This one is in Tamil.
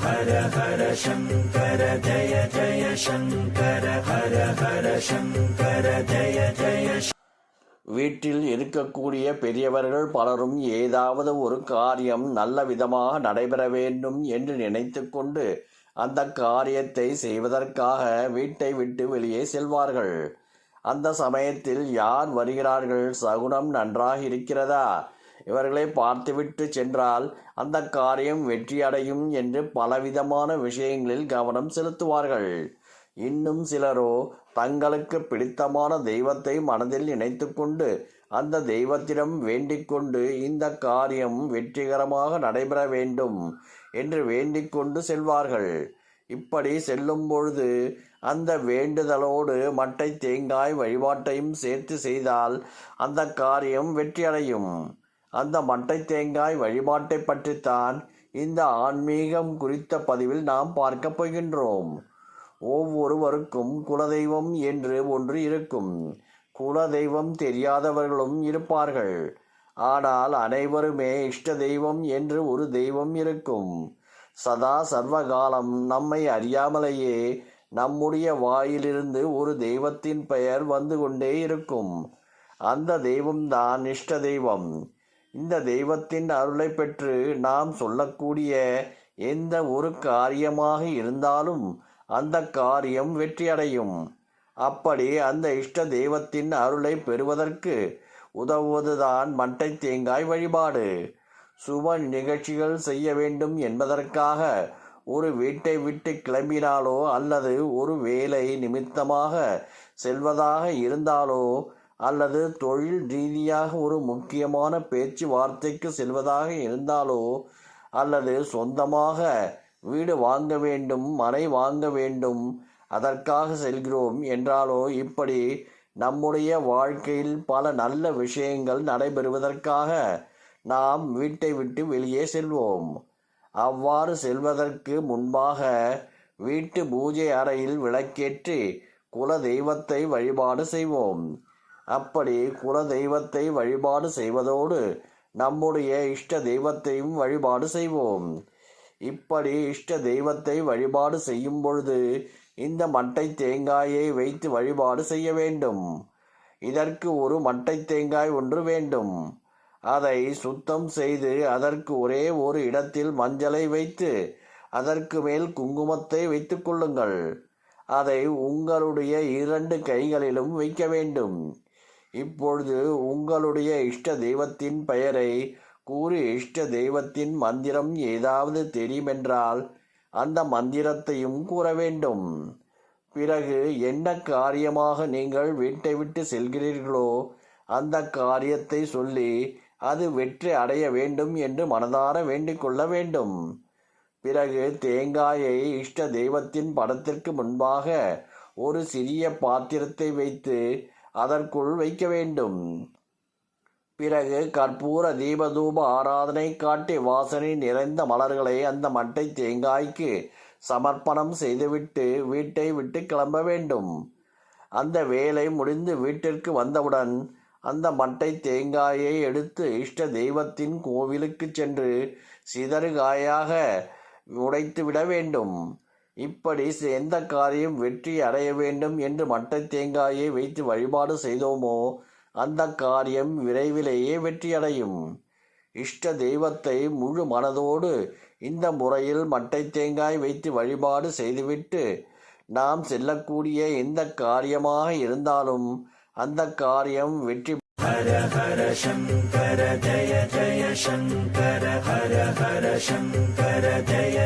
ஹர ஹர சங்கர ஜய ஜய சங்கர ஹர ஹர சங்கர ஜய ஜய. வீட்டில் இருக்கக்கூடிய பெரியவர்கள் பலரும் ஏதாவது ஒரு காரியம் நல்ல விதமாக நடைபெற வேண்டும் என்று நினைத்து கொண்டு அந்த காரியத்தை செய்வதற்காக வீட்டை விட்டு வெளியே செல்வார்கள். அந்த சமயத்தில் யார் வருகிறார்கள், சகுனம் நன்றாக இருக்கிறதா, இவர்களை பார்த்துவிட்டு சென்றால் அந்த காரியம் வெற்றியடையும் என்று பலவிதமான விஷயங்களில் கவனம் செலுத்துவார்கள். இன்னும் சிலரோ தங்களுக்கு பிடித்தமான தெய்வத்தை மனதில் நினைத்து கொண்டு அந்த தெய்வத்திடம் வேண்டிக் கொண்டு இந்த காரியம் வெற்றிகரமாக நடைபெற வேண்டும் என்று வேண்டிக் கொண்டு செல்வார்கள். இப்படி செல்லும் பொழுது அந்த வேண்டுதலோடு மட்டை தேங்காய் வழிபாட்டையும் சேர்த்து செய்தால் அந்த காரியம் வெற்றியடையும். அந்த மட்டை தேங்காய் வழிபாட்டை பற்றித்தான் இந்த ஆன்மீகம் குறித்த பதிவில் நாம் பார்க்க போகின்றோம். ஒவ்வொருவருக்கும் குலதெய்வம் என்று ஒன்று இருக்கும். குலதெய்வம் தெரியாதவர்களும் இருப்பார்கள். ஆனால் அனைவருமே இஷ்ட தெய்வம் என்று ஒரு தெய்வம் இருக்கும். சதா சர்வகாலம் நம்மை அறியாமலேயே நம்முடைய வாயிலிருந்து ஒரு தெய்வத்தின் பெயர் வந்து கொண்டே இருக்கும். அந்த தெய்வம்தான் இஷ்ட தெய்வம். இந்த தெய்வத்தின் அருளை பெற்று நாம் சொல்லக்கூடிய எந்த ஒரு காரியமாக இருந்தாலும் அந்த காரியம் வெற்றியடையும். அப்படி அந்த இஷ்ட தெய்வத்தின் அருளை பெறுவதற்கு உதவுவதுதான் மட்டை தேங்காய் வழிபாடு. சுப நிகழ்ச்சிகள் செய்ய வேண்டும் என்பதற்காக ஒரு வீட்டை விட்டு கிளம்பினாலோ அல்லது ஒரு வேலை நிமித்தமாக செல்வதாக இருந்தாலோ அல்லது தொழில் ரீதியாக ஒரு முக்கியமான பேச்சுவார்த்தைக்கு செல்வதாக இருந்தாலோ அல்லது சொந்தமாக வீடு வாங்க வேண்டும், மனை வாங்க வேண்டும், அதற்காக செல்கிறோம் என்றாலோ இப்படி நம்முடைய வாழ்க்கையில் பல நல்ல விஷயங்கள் நடைபெறுவதற்காக நாம் வீட்டை விட்டு வெளியே செல்வோம். அவ்வாறு செல்வதற்கு முன்பாக வீட்டு பூஜை அறையில் விளக்கேற்றி குல தெய்வத்தை வழிபாடு செய்வோம். அப்படி குல தெய்வத்தை வழிபாடு செய்வதோடு நம்முடைய இஷ்ட தெய்வத்தையும் வழிபாடு செய்வோம். இப்படி இஷ்ட தெய்வத்தை வழிபாடு செய்யும் பொழுது இந்த மட்டை தேங்காயை வைத்து வழிபாடு செய்ய வேண்டும். இதற்கு ஒரு மட்டை தேங்காய் ஒன்று வேண்டும். அதை சுத்தம் செய்து அதற்கு ஒரே ஒரு இடத்தில் மஞ்சளை வைத்து அதற்கு மேல் குங்குமத்தை வைத்துக் கொள்ளுங்கள். அதை உங்களுடைய 2 கைகளிலும் வைக்க வேண்டும். இப்பொழுது உங்களுடைய இஷ்ட தெய்வத்தின் பெயரை கூறி இஷ்ட தெய்வத்தின் மந்திரம் ஏதாவது தெரியுமென்றால் அந்த மந்திரத்தையும் கூற வேண்டும். பிறகு என்ன காரியமாக நீங்கள் வீட்டை விட்டு செல்கிறீர்களோ அந்த காரியத்தை சொல்லி அது வெற்றி அடைய வேண்டும் என்று மனதார வேண்டிக் கொள்ள வேண்டும். பிறகு தேங்காயை இஷ்ட தெய்வத்தின் படத்திற்கு முன்பாக ஒரு சிறிய பாத்திரத்தை வைத்து அதற்குள் வைக்க வேண்டும். பிறகு கற்பூர தீபதூப ஆராதனை காட்டி வாசனை நிறைந்த மலர்களை அந்த மட்டை தேங்காய்க்கு சமர்ப்பணம் செய்துவிட்டு வீட்டை விட்டு கிளம்ப வேண்டும். அந்த வேலை முடிந்து வீட்டிற்கு வந்தவுடன் அந்த மட்டை தேங்காயை எடுத்து இஷ்ட தெய்வத்தின் கோவிலுக்கு சென்று சிதறுகாயாக உடைத்து விட வேண்டும். இப்படி எந்த காரியம் வெற்றி அடைய வேண்டும் என்று மட்டை தேங்காயை வைத்து வழிபாடு செய்தோமோ அந்த காரியம் விரைவிலேயே வெற்றியடையும். இஷ்ட தெய்வத்தை முழு மனதோடு இந்த முறையில் மட்டை தேங்காய் வைத்து வழிபாடு செய்துவிட்டு நாம் செல்லக்கூடிய எந்த காரியமாக இருந்தாலும் அந்த காரியம் வெற்றி. ஹர ஹர சங்கர ஜய ஜய சங்கர ஹர ஹர சங்கர ஜய